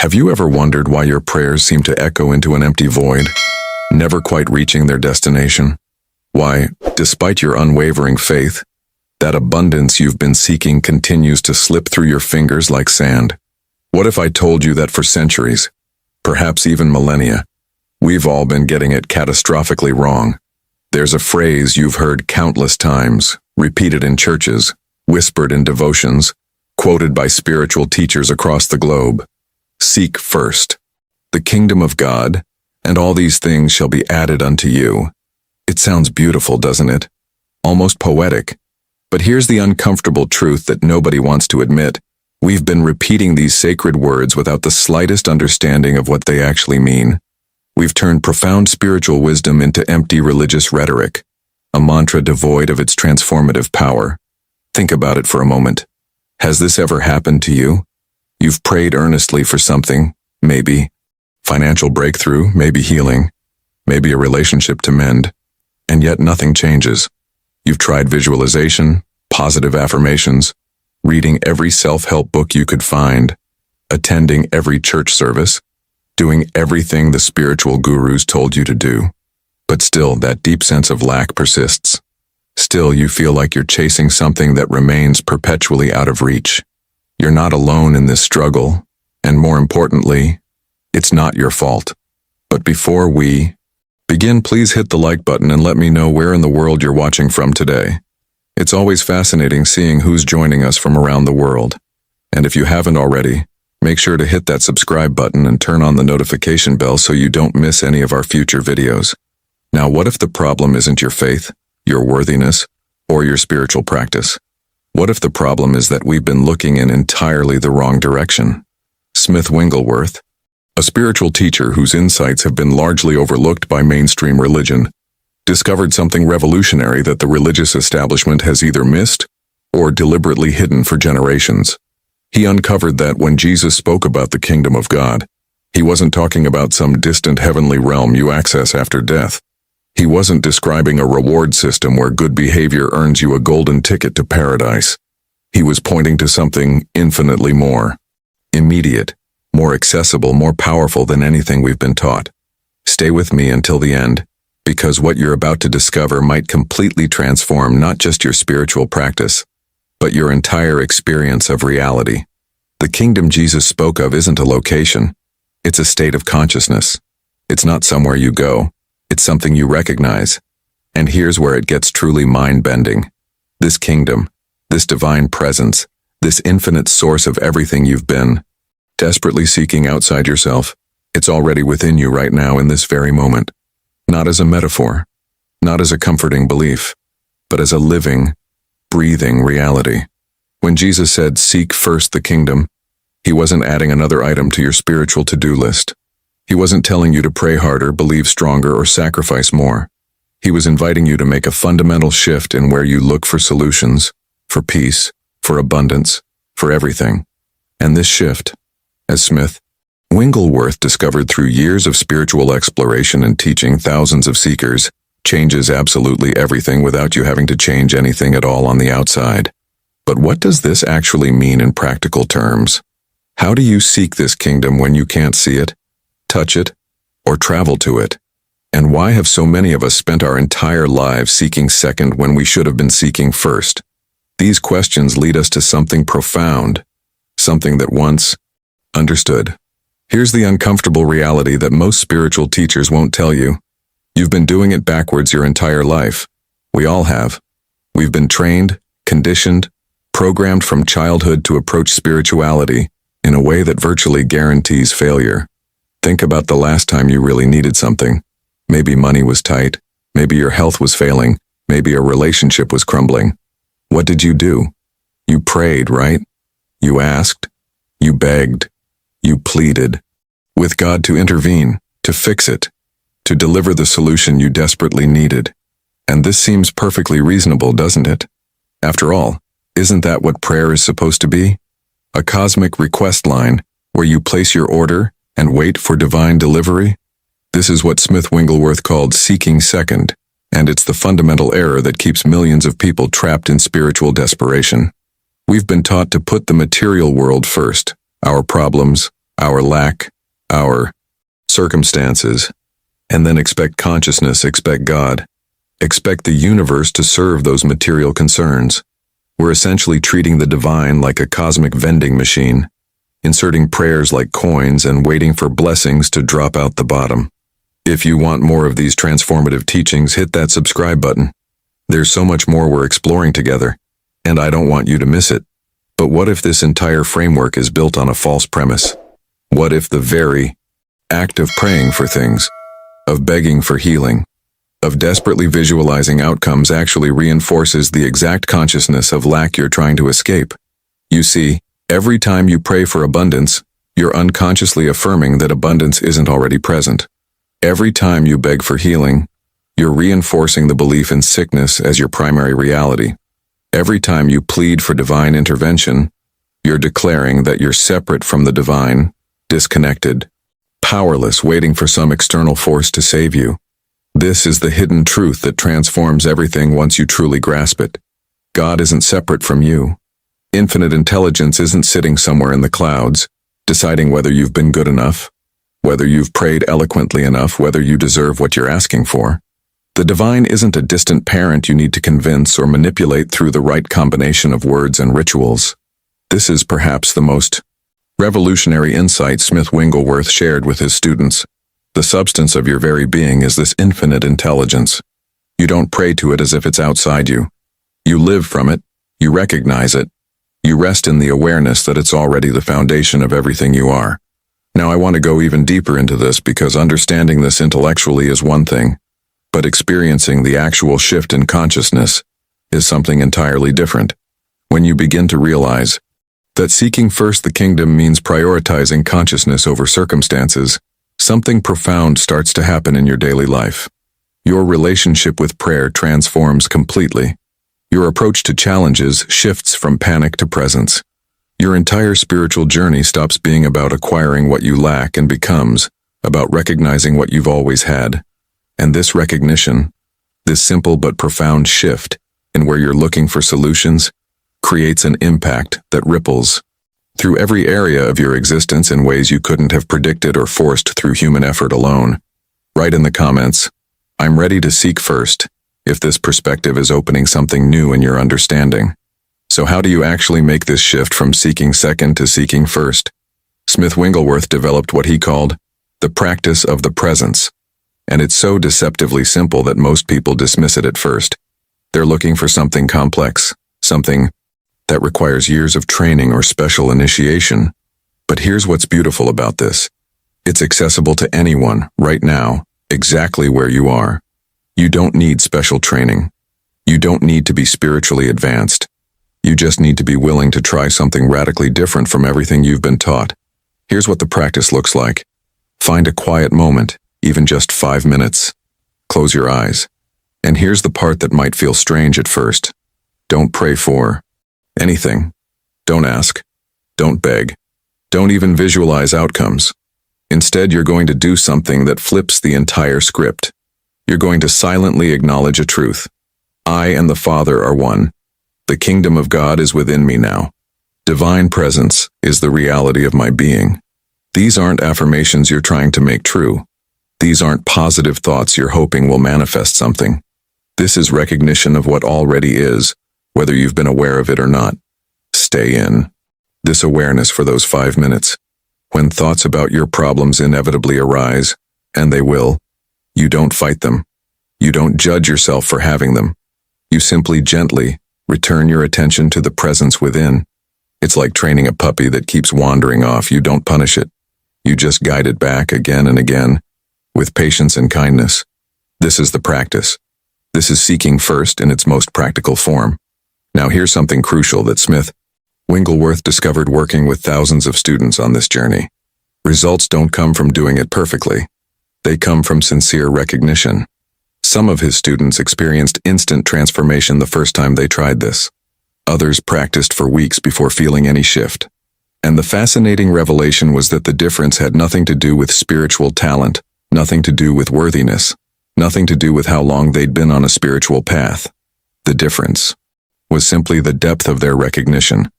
Have you ever wondered why your prayers seem to echo into an empty void, never quite reaching their destination? Why, despite your unwavering faith, that abundance you've been seeking continues to slip through your fingers like sand? What if I told you that for centuries, perhaps even millennia, we've all been getting it catastrophically wrong? There's a phrase you've heard countless times, repeated in churches, whispered in devotions, quoted by spiritual teachers across the globe. Seek first the kingdom of God, and all these things shall be added unto you. It sounds beautiful, doesn't it? Almost poetic. But here's the uncomfortable truth that nobody wants to admit. We've been repeating these sacred words without the slightest understanding of what they actually mean. We've turned profound spiritual wisdom into empty religious rhetoric, a mantra devoid of its transformative power. Think about it for a moment. Has this ever happened to you? You've prayed earnestly for something, maybe financial breakthrough, maybe healing, maybe a relationship to mend, and yet nothing changes. You've tried visualization, positive affirmations, reading every self-help book you could find, attending every church service, doing everything the spiritual gurus told you to do. But still, that deep sense of lack persists. Still, you feel like you're chasing something that remains perpetually out of reach. You're not alone in this struggle, and more importantly, it's not your fault. But before we begin, please hit the like button and let me know where in the world you're watching from today. It's always fascinating seeing who's joining us from around the world. And if you haven't already, make sure to hit that subscribe button and turn on the notification bell so you don't miss any of our future videos. Now, what if the problem isn't your faith, your worthiness, or your spiritual practice? What if the problem is that we've been looking in entirely the wrong direction? Smith Wigglesworth, a spiritual teacher whose insights have been largely overlooked by mainstream religion, discovered something revolutionary that the religious establishment has either missed or deliberately hidden for generations. He uncovered that when Jesus spoke about the kingdom of God, he wasn't talking about some distant heavenly realm you access after death. He wasn't describing a reward system where good behavior earns you a golden ticket to paradise. He was pointing to something infinitely more immediate, more accessible, more powerful than anything we've been taught. Stay with me until the end, because what you're about to discover might completely transform not just your spiritual practice, but your entire experience of reality. The kingdom Jesus spoke of isn't a location. It's a state of consciousness. It's not somewhere you go. It's something you recognize. And here's where it gets truly mind-bending. This kingdom, this divine presence, this infinite source of everything you've been desperately seeking outside yourself, it's already within you right now in this very moment. Not as a metaphor, not as a comforting belief, but as a living, breathing reality. When Jesus said, "Seek first the kingdom," he wasn't adding another item to your spiritual to-do list. He wasn't telling you to pray harder, believe stronger, or sacrifice more. He was inviting you to make a fundamental shift in where you look for solutions, for peace, for abundance, for everything. And this shift, as Smith Wigglesworth discovered through years of spiritual exploration and teaching thousands of seekers, changes absolutely everything without you having to change anything at all on the outside. But what does this actually mean in practical terms? How do you seek this kingdom when you can't see it, touch it, or travel to it? And why have so many of us spent our entire lives seeking second when we should have been seeking first? These questions lead us to something profound, something that once understood. Here's the uncomfortable reality that most spiritual teachers won't tell you. You've been doing it backwards your entire life. We all have. We've been trained, conditioned, programmed from childhood to approach spirituality in a way that virtually guarantees failure. Think about the last time you really needed something. Maybe money was tight, maybe your health was failing, maybe a relationship was crumbling. What did you do? You prayed, right? You asked, you begged, you pleaded with God to intervene, to fix it, to deliver the solution you desperately needed. And this seems perfectly reasonable, doesn't it? After all, isn't that what prayer is supposed to be? A cosmic request line where you place your order and wait for divine delivery? This is what Smith Wigglesworth called seeking second, and it's the fundamental error that keeps millions of people trapped in spiritual desperation. We've been taught to put the material world first, our problems, our lack, our circumstances, and then expect consciousness, expect God, expect the universe to serve those material concerns. We're essentially treating the divine like a cosmic vending machine, inserting prayers like coins and waiting for blessings to drop out the bottom. If you want more of these transformative teachings, hit that subscribe button. There's so much more we're exploring together, and I don't want you to miss it. But what if this entire framework is built on a false premise? What if the very act of praying for things, of begging for healing, of desperately visualizing outcomes actually reinforces the exact consciousness of lack you're trying to escape? You see, every time you pray for abundance, you're unconsciously affirming that abundance isn't already present. Every time you beg for healing, you're reinforcing the belief in sickness as your primary reality. Every time you plead for divine intervention, you're declaring that you're separate from the divine, disconnected, powerless, waiting for some external force to save you. This is the hidden truth that transforms everything once you truly grasp it. God isn't separate from you. Infinite intelligence isn't sitting somewhere in the clouds, deciding whether you've been good enough, whether you've prayed eloquently enough, whether you deserve what you're asking for. The divine isn't a distant parent you need to convince or manipulate through the right combination of words and rituals. This is perhaps the most revolutionary insight Smith Wigglesworth shared with his students. The substance of your very being is this infinite intelligence. You don't pray to it as if it's outside you. You live from it, you recognize it, you rest in the awareness that it's already the foundation of everything you are. Now I want to go even deeper into this because understanding this intellectually is one thing, but experiencing the actual shift in consciousness is something entirely different. When you begin to realize that seeking first the kingdom means prioritizing consciousness over circumstances, something profound starts to happen in your daily life. Your relationship with prayer transforms completely. Your approach to challenges shifts from panic to presence. Your entire spiritual journey stops being about acquiring what you lack and becomes about recognizing what you've always had. And this recognition, this simple but profound shift in where you're looking for solutions, creates an impact that ripples through every area of your existence in ways you couldn't have predicted or forced through human effort alone. Write in the comments, "I'm ready to seek first," if this perspective is opening something new in your understanding. So how do you actually make this shift from seeking second to seeking first? Smith Wigglesworth developed what he called the practice of the presence. And it's so deceptively simple that most people dismiss it at first. They're looking for something complex, something that requires years of training or special initiation. But here's what's beautiful about this. It's accessible to anyone, right now, exactly where you are. You don't need special training. You don't need to be spiritually advanced. You just need to be willing to try something radically different from everything you've been taught. Here's what the practice looks like. Find a quiet moment, even just 5 minutes. Close your eyes. And here's the part that might feel strange at first. Don't pray for anything. Don't ask. Don't beg. Don't even visualize outcomes. Instead, you're going to do something that flips the entire script. You're going to silently acknowledge a truth. I and the Father are one. The kingdom of God is within me now. Divine presence is the reality of my being. These aren't affirmations you're trying to make true. These aren't positive thoughts you're hoping will manifest something. This is recognition of what already is, whether you've been aware of it or not. Stay in this awareness for those 5 minutes. When thoughts about your problems inevitably arise, and they will, you don't fight them. You don't judge yourself for having them. You simply gently return your attention to the presence within. It's like training a puppy that keeps wandering off. You don't punish it. You just guide it back again and again, with patience and kindness. This is the practice. This is seeking first in its most practical form. Now here's something crucial that Smith Wigglesworth discovered working with thousands of students on this journey. Results don't come from doing it perfectly. They come from sincere recognition. Some of his students experienced instant transformation the first time they tried this. Others practiced for weeks before feeling any shift. And the fascinating revelation was that the difference had nothing to do with spiritual talent, nothing to do with worthiness, nothing to do with how long they'd been on a spiritual path. The difference was simply the depth of their recognition.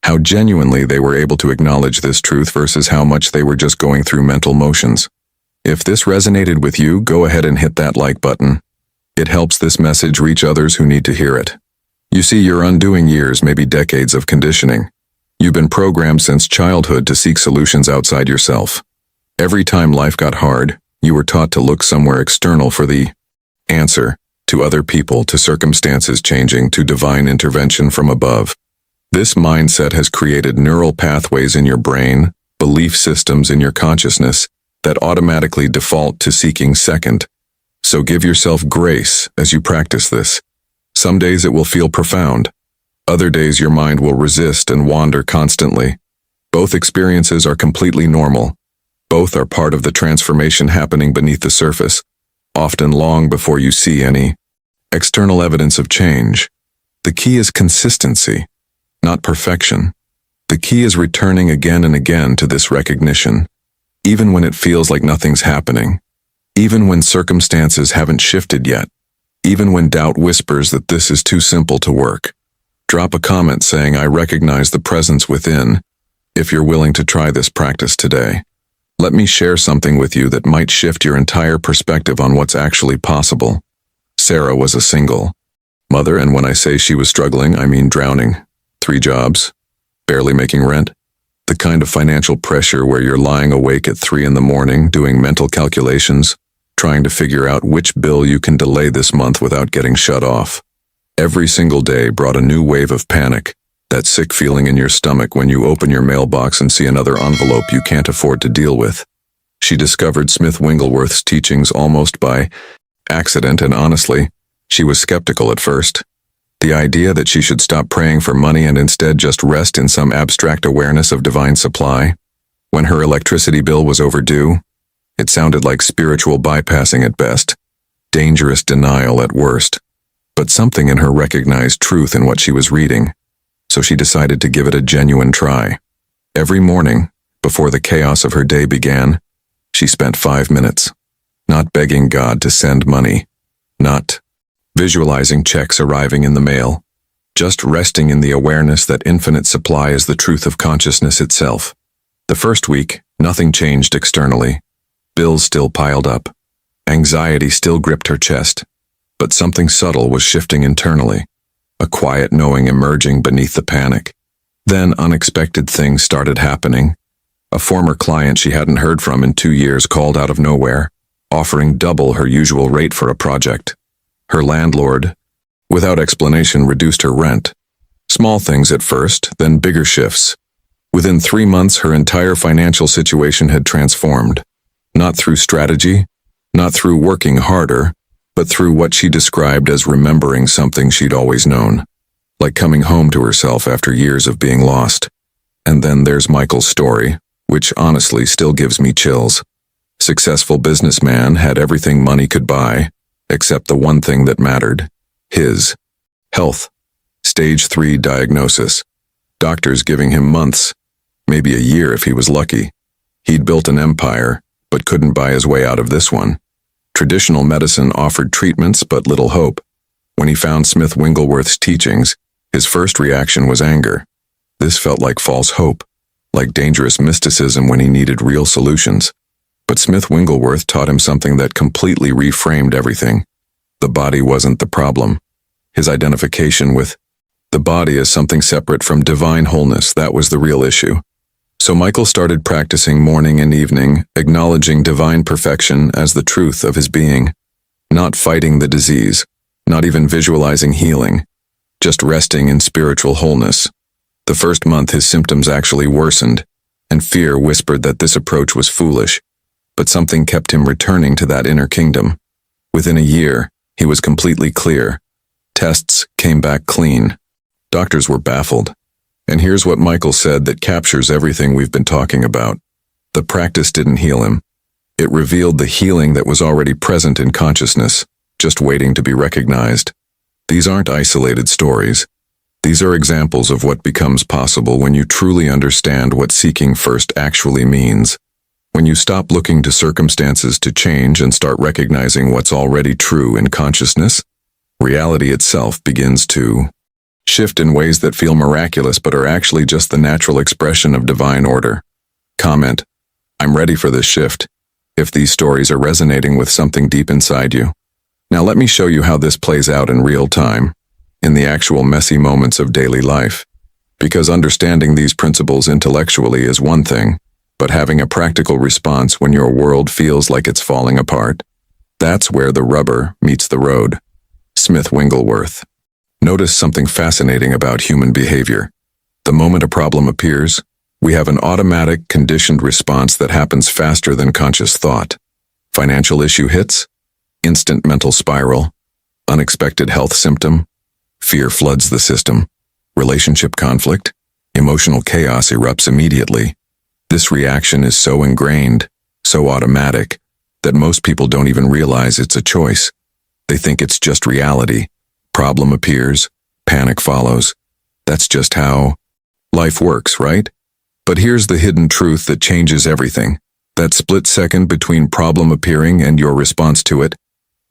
How genuinely they were able to acknowledge this truth versus how much they were just going through mental motions. If this resonated with you, go ahead and hit that like button. It helps this message reach others who need to hear it. You see, you're undoing years, maybe decades of conditioning. You've been programmed since childhood to seek solutions outside yourself. Every time life got hard, you were taught to look somewhere external for the answer, to other people, to circumstances changing, to divine intervention from above. This mindset has created neural pathways in your brain, belief systems in your consciousness, that automatically default to seeking second. So give yourself grace as you practice this. Some days it will feel profound. Other days your mind will resist and wander constantly. Both experiences are completely normal. Both are part of the transformation happening beneath the surface, often long before you see any external evidence of change. The key is consistency, not perfection. The key is returning again and again to this recognition, even when it feels like nothing's happening, even when circumstances haven't shifted yet, even when doubt whispers that this is too simple to work. Drop a comment saying, "I recognize the presence within," if you're willing to try this practice today. Let me share something with you that might shift your entire perspective on what's actually possible. Sarah was a single mother, and when I say she was struggling, I mean drowning. 3 jobs, barely making rent. The kind of financial pressure where you're lying awake at 3 in the morning doing mental calculations, trying to figure out which bill you can delay this month without getting shut off. Every single day brought a new wave of panic, that sick feeling in your stomach when you open your mailbox and see another envelope you can't afford to deal with. She discovered Smith Wigglesworth's teachings almost by accident, and honestly, she was skeptical at first. The idea that she should stop praying for money and instead just rest in some abstract awareness of divine supply. When her electricity bill was overdue, it sounded like spiritual bypassing at best, dangerous denial at worst. But something in her recognized truth in what she was reading, so she decided to give it a genuine try. Every morning, before the chaos of her day began, she spent 5 minutes, not begging God to send money, not visualizing checks arriving in the mail, just resting in the awareness that infinite supply is the truth of consciousness itself. The first week, nothing changed externally. Bills still piled up. Anxiety still gripped her chest. But something subtle was shifting internally, a quiet knowing emerging beneath the panic. Then unexpected things started happening. A former client she hadn't heard from in 2 years called out of nowhere, offering double her usual rate for a project. Her landlord, without explanation, reduced her rent. Small things at first, then bigger shifts. Within 3 months, her entire financial situation had transformed. Not through strategy, not through working harder, but through what she described as remembering something she'd always known, like coming home to herself after years of being lost. And then there's Michael's story, which honestly still gives me chills. Successful businessman, had everything money could buy, except the one thing that mattered, his health. Stage 3 diagnosis. Doctors giving him months, maybe a year if he was lucky. He'd built an empire, but couldn't buy his way out of this one. Traditional medicine offered treatments but little hope. When he found Smith Wigglesworth's teachings, his first reaction was anger. This felt like false hope, like dangerous mysticism when he needed real solutions. But Smith Wigglesworth taught him something that completely reframed everything. The body wasn't the problem. His identification with the body as something separate from divine wholeness, that was the real issue. So Michael started practicing morning and evening, acknowledging divine perfection as the truth of his being, not fighting the disease, not even visualizing healing, just resting in spiritual wholeness. The first month his symptoms actually worsened, and fear whispered that this approach was foolish, but something kept him returning to that inner kingdom. Within a year, he was completely clear. Tests came back clean. Doctors were baffled. And here's what Michael said that captures everything we've been talking about. The practice didn't heal him. It revealed the healing that was already present in consciousness, just waiting to be recognized. These aren't isolated stories. These are examples of what becomes possible when you truly understand what seeking first actually means. When you stop looking to circumstances to change and start recognizing what's already true in consciousness, reality itself begins to Shift in ways that feel miraculous but are actually just the natural expression of divine order. Comment, I'm ready for this shift, if these stories are resonating with something deep inside you. Now let me show you how this plays out in real time, in the actual messy moments of daily life. Because understanding these principles intellectually is one thing, but having a practical response when your world feels like it's falling apart, that's where the rubber meets the road. Smith Wigglesworth. Notice something fascinating about human behavior. The moment a problem appears, we have an automatic, conditioned response that happens faster than conscious thought. Financial issue hits, instant mental spiral, unexpected health symptom, fear floods the system, relationship conflict, emotional chaos erupts immediately. This reaction is so ingrained, so automatic, that most people don't even realize it's a choice. They think it's just reality. Problem appears, panic follows. That's just how life works, right? But here's the hidden truth that changes everything. That split second between problem appearing and your response to it,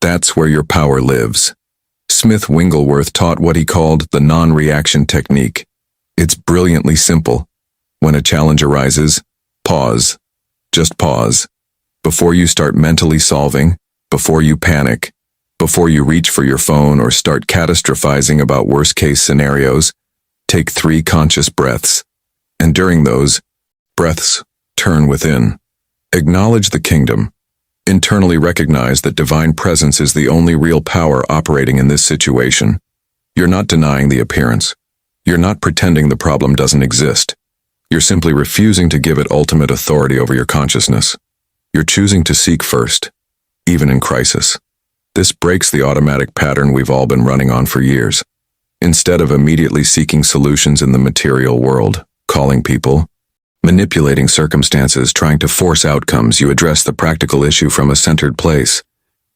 that's where your power lives. Smith Wigglesworth taught what he called the non-reaction technique. It's brilliantly simple. When a challenge arises, pause. Just pause. Before you start mentally solving, before you panic, before you reach for your phone or start catastrophizing about worst-case scenarios, take 3 conscious breaths. And during those breaths, turn within. Acknowledge the kingdom. Internally recognize that divine presence is the only real power operating in this situation. You're not denying the appearance. You're not pretending the problem doesn't exist. You're simply refusing to give it ultimate authority over your consciousness. You're choosing to seek first, even in crisis. This breaks the automatic pattern we've all been running on for years. Instead of immediately seeking solutions in the material world, calling people, manipulating circumstances, trying to force outcomes, you address the practical issue from a centered place.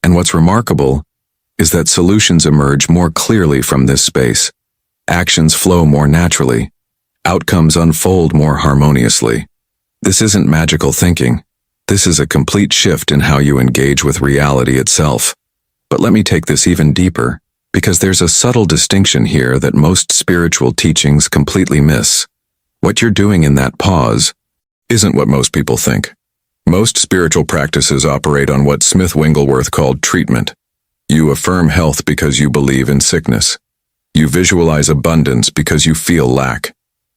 And what's remarkable is that solutions emerge more clearly from this space. Actions flow more naturally. Outcomes unfold more harmoniously. This isn't magical thinking. This is a complete shift in how you engage with reality itself. But let me take this even deeper, because there's a subtle distinction here that most spiritual teachings completely miss. What you're doing in that pause isn't what most people think. Most spiritual practices operate on what Smith Wigglesworth called treatment. You affirm health because you believe in sickness. You visualize abundance because you feel lack.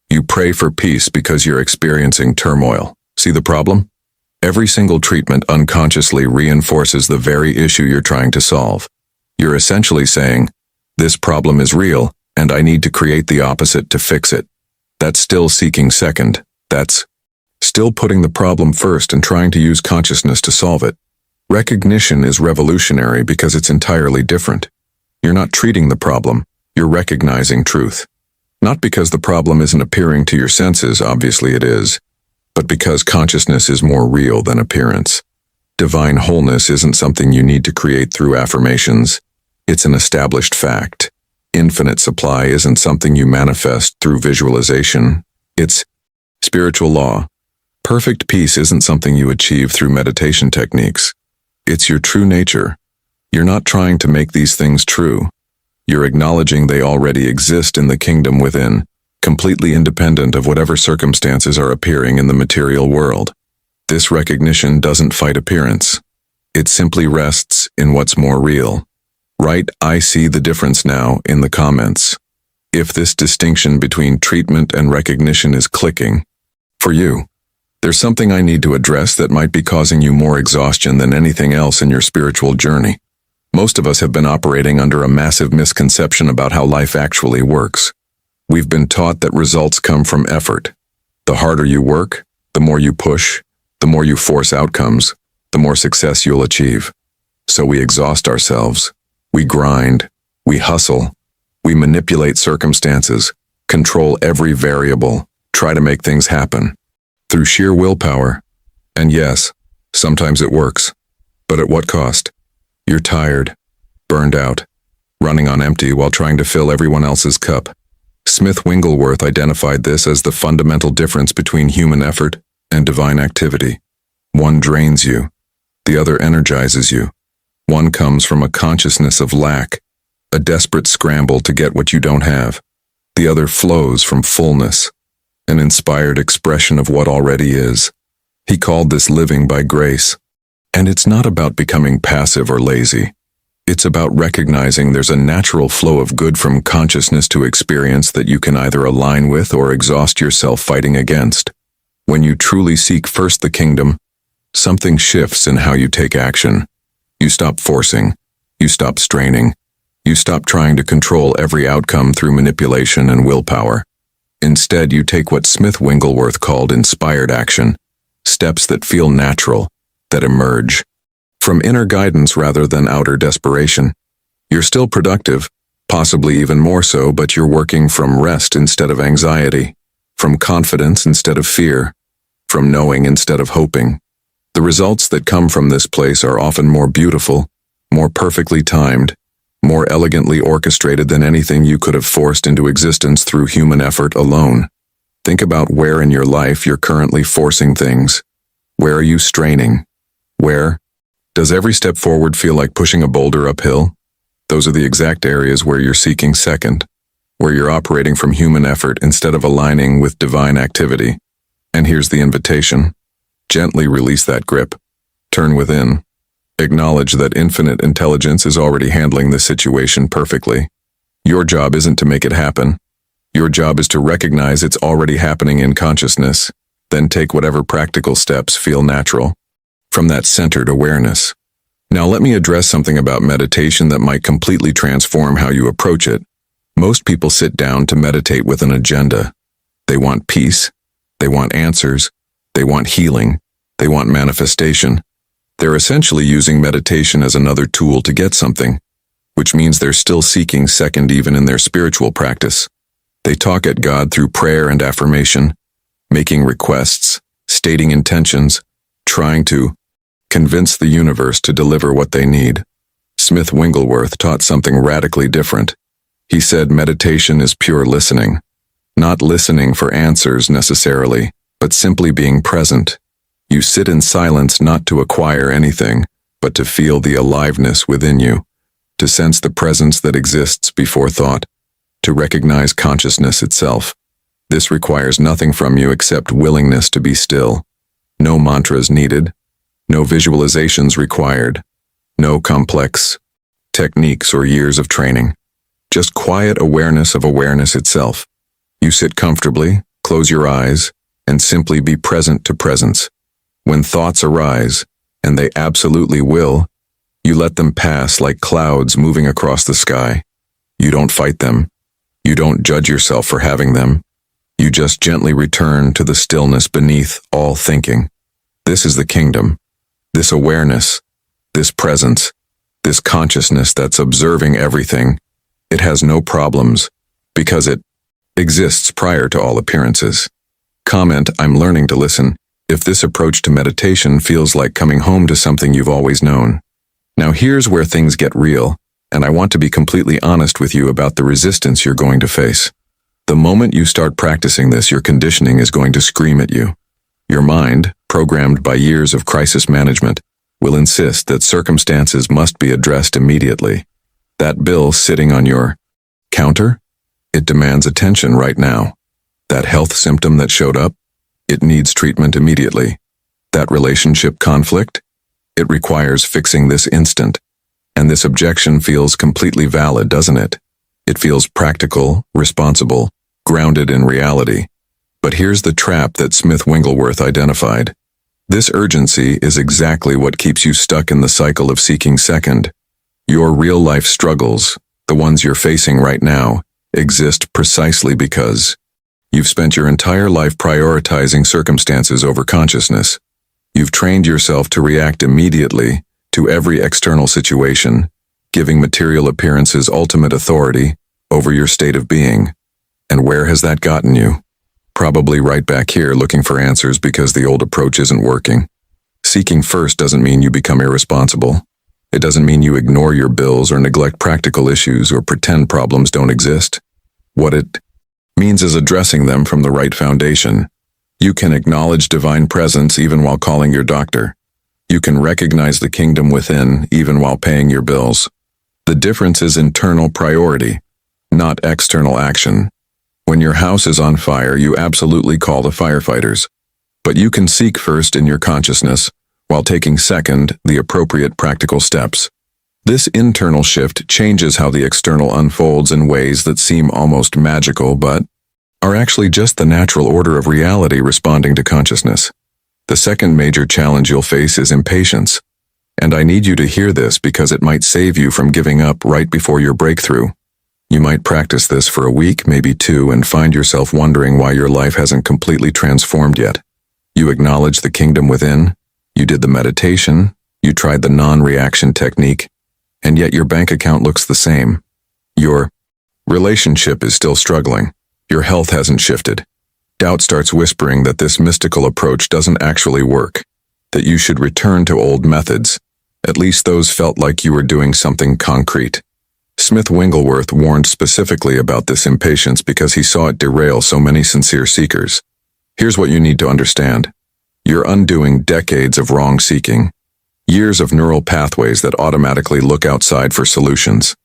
You pray for peace because you're experiencing turmoil. See the problem? Every single treatment unconsciously reinforces the very issue you're trying to solve. You're essentially saying, this problem is real, and I need to create the opposite to fix it. That's still seeking second. That's still putting the problem first and trying to use consciousness to solve it. Recognition is revolutionary because it's entirely different. You're not treating the problem, you're recognizing truth. Not because the problem isn't appearing to your senses, obviously it is, but because consciousness is more real than appearance. Divine wholeness isn't something you need to create through affirmations. It's an established fact. Infinite supply isn't something you manifest through visualization. It's spiritual law. Perfect peace isn't something you achieve through meditation techniques. It's your true nature. You're not trying to make these things true. You're acknowledging they already exist in the kingdom within, completely independent of whatever circumstances are appearing in the material world. This recognition doesn't fight appearance. It simply rests in what's more real. Write, I see the difference now in the comments. If this distinction between treatment and recognition is clicking for you, there's something I need to address that might be causing you more exhaustion than anything else in your spiritual journey. Most of us have been operating under a massive misconception about how life actually works. We've been taught that results come from effort. The harder you work, the more you push, the more you force outcomes, the more success you'll achieve. So we exhaust ourselves. We grind. We hustle. We manipulate circumstances, control every variable, try to make things happen. Through sheer willpower. And yes, sometimes it works. But at what cost? You're tired, burned out, running on empty while trying to fill everyone else's cup. Smith Wigglesworth identified this as the fundamental difference between human effort and divine activity. One drains you, the other energizes you. One comes from a consciousness of lack, a desperate scramble to get what you don't have. The other flows from fullness, an inspired expression of what already is. He called this living by grace. And it's not about becoming passive or lazy. It's about recognizing there's a natural flow of good from consciousness to experience that you can either align with or exhaust yourself fighting against. When you truly seek first the kingdom, something shifts in how you take action. You stop forcing. You stop straining. You stop trying to control every outcome through manipulation and willpower. Instead, you take what Smith Wigglesworth called inspired action, steps that feel natural, that emerge from inner guidance rather than outer desperation. You're still productive, possibly even more so, but you're working from rest instead of anxiety, from confidence instead of fear, from knowing instead of hoping. The results that come from this place are often more beautiful, more perfectly timed, more elegantly orchestrated than anything you could have forced into existence through human effort alone. Think about where in your life you're currently forcing things. Where are you straining? Where? Does every step forward feel like pushing a boulder uphill? Those are the exact areas where you're seeking second, where you're operating from human effort instead of aligning with divine activity. And here's the invitation. Gently release that grip. Turn within. Acknowledge that infinite intelligence is already handling the situation perfectly. Your job isn't to make it happen. Your job is to recognize it's already happening in consciousness, then take whatever practical steps feel natural from that centered awareness. Now let me address something about meditation that might completely transform how you approach it. Most people sit down to meditate with an agenda. They want peace. They want answers. They want healing. They want manifestation. They're essentially using meditation as another tool to get something, which means they're still seeking second even in their spiritual practice. They talk at God through prayer and affirmation, making requests, stating intentions, trying to convince the universe to deliver what they need. Smith Wigglesworth taught something radically different. He said meditation is pure listening, not listening for answers necessarily, but simply being present. You sit in silence not to acquire anything, but to feel the aliveness within you, to sense the presence that exists before thought, to recognize consciousness itself. This requires nothing from you except willingness to be still. No mantras needed, no visualizations required, no complex techniques or years of training. Just quiet awareness of awareness itself. You sit comfortably, close your eyes, and simply be present to presence. When thoughts arise, and they absolutely will, you let them pass like clouds moving across the sky. You don't fight them. You don't judge yourself for having them. You just gently return to the stillness beneath all thinking. This is the kingdom. This awareness, this presence, this consciousness that's observing everything. It has no problems because it exists prior to all appearances. Comment, I'm learning to listen, if this approach to meditation feels like coming home to something you've always known. Now here's where things get real, and I want to be completely honest with you about the resistance you're going to face. The moment you start practicing this, your conditioning is going to scream at you. Your mind, programmed by years of crisis management, will insist that circumstances must be addressed immediately. That bill sitting on your counter? It demands attention right now. That health symptom that showed up? It needs treatment immediately. That relationship conflict? It requires fixing this instant. And this objection feels completely valid, doesn't it? It feels practical, responsible, grounded in reality. But here's the trap that Smith Wigglesworth identified. This urgency is exactly what keeps you stuck in the cycle of seeking second. Your real-life struggles, the ones you're facing right now, exist precisely because you've spent your entire life prioritizing circumstances over consciousness. You've trained yourself to react immediately to every external situation, giving material appearances ultimate authority over your state of being. And where has that gotten you? Probably right back here looking for answers because the old approach isn't working. Seeking first doesn't mean you become irresponsible. It doesn't mean you ignore your bills or neglect practical issues or pretend problems don't exist. What it means is addressing them from the right foundation. You can acknowledge divine presence even while calling your doctor. You can recognize the kingdom within even while paying your bills. The difference is internal priority, not external action. When your house is on fire, you absolutely call the firefighters. But you can seek first in your consciousness, while taking second the appropriate practical steps. This internal shift changes how the external unfolds in ways that seem almost magical but are actually just the natural order of reality responding to consciousness. The second major challenge you'll face is impatience. And I need you to hear this because it might save you from giving up right before your breakthrough. You might practice this for a week, maybe 2, and find yourself wondering why your life hasn't completely transformed yet. You acknowledge the kingdom within, you did the meditation, you tried the non-reaction technique, and yet your bank account looks the same. Your relationship is still struggling. Your health hasn't shifted. Doubt starts whispering that this mystical approach doesn't actually work, that you should return to old methods. At least those felt like you were doing something concrete. Smith Wigglesworth warned specifically about this impatience because he saw it derail so many sincere seekers. Here's what you need to understand. You're undoing decades of wrong seeking, years of neural pathways that automatically look outside for solutions,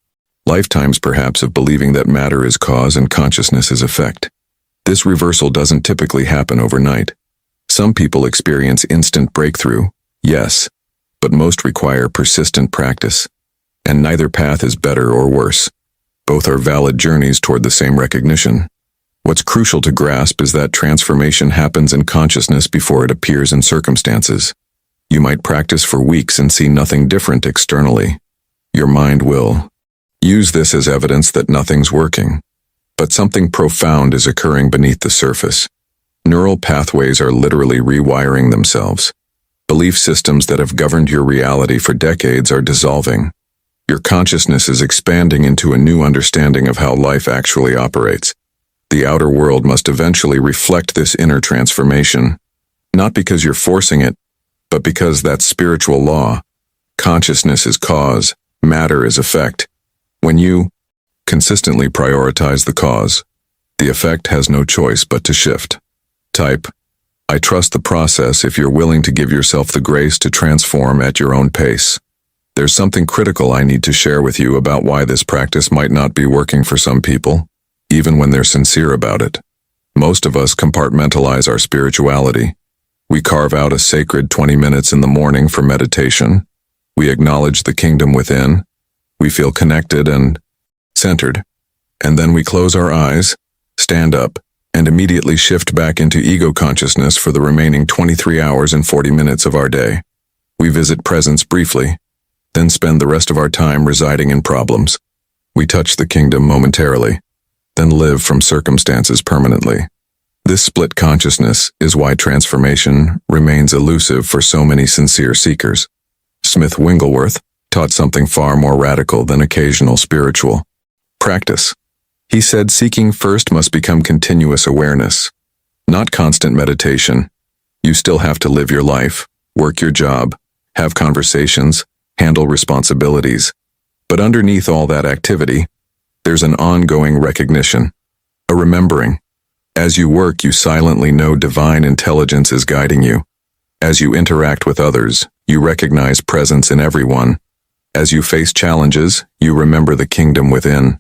lifetimes perhaps of believing that matter is cause and consciousness is effect. This reversal doesn't typically happen overnight. Some people experience instant breakthrough, yes, but most require persistent practice. And neither path is better or worse. Both are valid journeys toward the same recognition. What's crucial to grasp is that transformation happens in consciousness before it appears in circumstances. You might practice for weeks and see nothing different externally. Your mind will use this as evidence that nothing's working. But something profound is occurring beneath the surface. Neural pathways are literally rewiring themselves. Belief systems that have governed your reality for decades are dissolving. Your consciousness is expanding into a new understanding of how life actually operates. The outer world must eventually reflect this inner transformation, not because you're forcing it, but because that's spiritual law. Consciousness is cause, matter is effect. When you consistently prioritize the cause, the effect has no choice but to shift. Type, I trust the process if you're willing to give yourself the grace to transform at your own pace. There's something critical I need to share with you about why this practice might not be working for some people, even when they're sincere about it. Most of us compartmentalize our spirituality. We carve out a sacred 20 minutes in the morning for meditation. We acknowledge the kingdom within. We feel connected and centered. And then we close our eyes, stand up, and immediately shift back into ego consciousness for the remaining 23 hours and 40 minutes of our day. We visit presence briefly, then spend the rest of our time residing in problems. We touch the kingdom momentarily, then live from circumstances permanently. This split consciousness is why transformation remains elusive for so many sincere seekers. Smith Wigglesworth taught something far more radical than occasional spiritual practice. He said seeking first must become continuous awareness, not constant meditation. You still have to live your life, work your job, have conversations, handle responsibilities. But underneath all that activity, there's an ongoing recognition, a remembering. As you work, you silently know divine intelligence is guiding you. As you interact with others, you recognize presence in everyone. As you face challenges, you remember the kingdom within.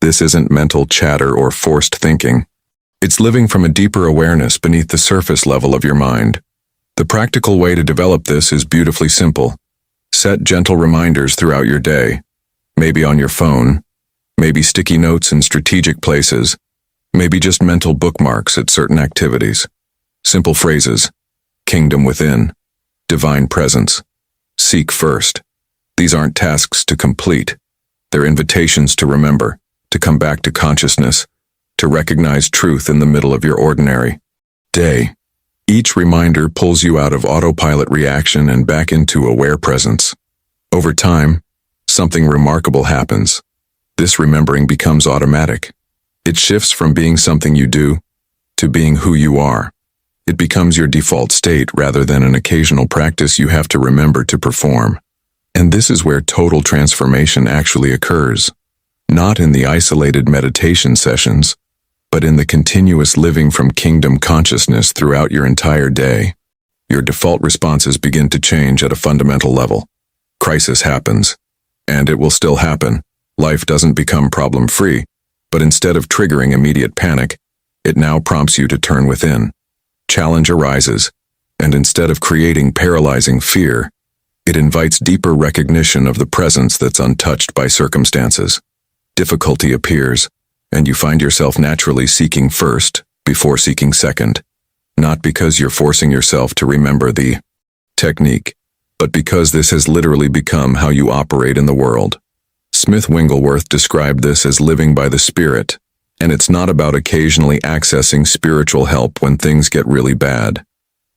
This isn't mental chatter or forced thinking. It's living from a deeper awareness beneath the surface level of your mind. The practical way to develop this is beautifully simple. Set gentle reminders throughout your day, maybe on your phone, maybe sticky notes in strategic places, maybe just mental bookmarks at certain activities. Simple phrases: kingdom within, divine presence, seek first. These aren't tasks to complete. They're invitations to remember, to come back to consciousness, to recognize truth in the middle of your ordinary day. Each reminder pulls you out of autopilot reaction and back into aware presence. Over time, something remarkable happens. This remembering becomes automatic. It shifts from being something you do to being who you are. It becomes your default state rather than an occasional practice you have to remember to perform. And this is where total transformation actually occurs. Not in the isolated meditation sessions, but in the continuous living from kingdom consciousness throughout your entire day. Your default responses begin to change at a fundamental level. Crisis happens, and it will still happen. Life doesn't become problem-free, But instead of triggering immediate panic, it now prompts you to turn within. Challenge arises, and instead of creating paralyzing fear, it invites deeper recognition of the presence that's untouched by circumstances. Difficulty appears, and you find yourself naturally seeking first before seeking second, not because you're forcing yourself to remember the technique, but because this has literally become how you operate in the world. Smith Wigglesworth described this as living by the Spirit, and it's not about occasionally accessing spiritual help when things get really bad.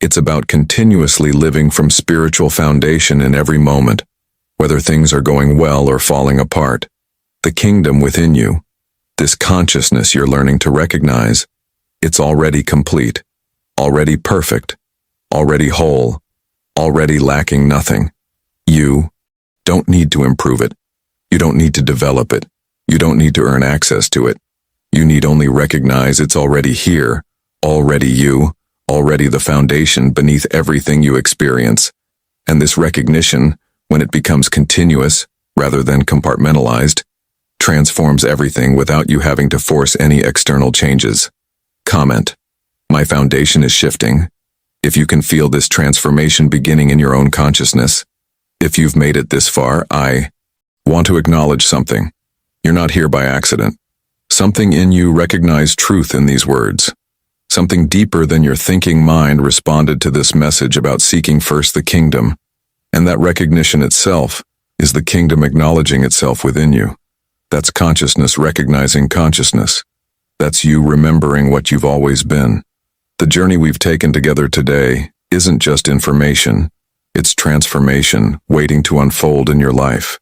It's about continuously living from spiritual foundation in every moment, whether things are going well or falling apart. The kingdom within you, this consciousness you're learning to recognize, it's already complete, already perfect, already whole, already lacking nothing. You don't need to improve it. You don't need to develop it. You don't need to earn access to it. You need only recognize it's already here, already you, already the foundation beneath everything you experience. And this recognition, when it becomes continuous rather than compartmentalized, transforms everything without you having to force any external changes. Comment: my foundation is shifting. If you can feel this transformation beginning in your own consciousness, if you've made it this far, I want to acknowledge something. You're not here by accident. Something in you recognized truth in these words. Something deeper than your thinking mind responded to this message about seeking first the kingdom, and that recognition itself is the kingdom acknowledging itself within you. That's consciousness recognizing consciousness. That's you remembering what you've always been. The journey we've taken together today isn't just information, it's transformation waiting to unfold in your life.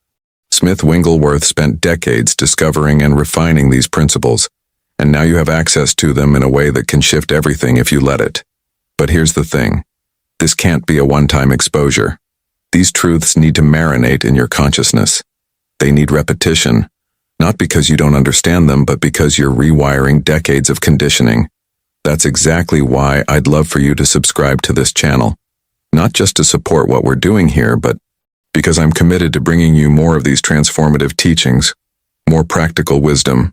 Smith Wigglesworth spent decades discovering and refining these principles, and now you have access to them in a way that can shift everything if you let it. But here's the thing. This can't be a one-time exposure. These truths need to marinate in your consciousness. They need repetition, not because you don't understand them, but because you're rewiring decades of conditioning. That's exactly why I'd love for you to subscribe to this channel. Not just to support what we're doing here, but because I'm committed to bringing you more of these transformative teachings, more practical wisdom,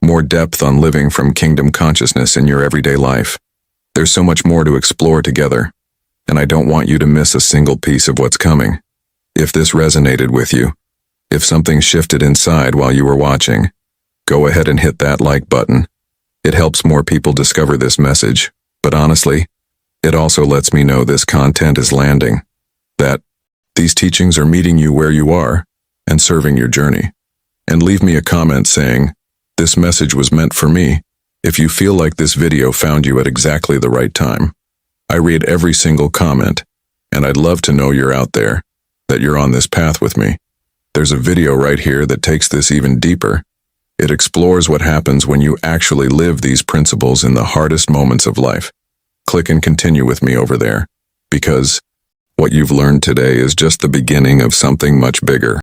more depth on living from kingdom consciousness in your everyday life. There's so much more to explore together, and I don't want you to miss a single piece of what's coming. If this resonated with you, if something shifted inside while you were watching, go ahead and hit that like button. It helps more people discover this message, but honestly, it also lets me know this content is landing, that these teachings are meeting you where you are and serving your journey. And leave me a comment saying, this message was meant for me, if you feel like this video found you at exactly the right time. I read every single comment, and I'd love to know you're out there, that you're on this path with me. There's a video right here that takes this even deeper. It explores what happens when you actually live these principles in the hardest moments of life. Click and continue with me over there, because what you've learned today is just the beginning of something much bigger.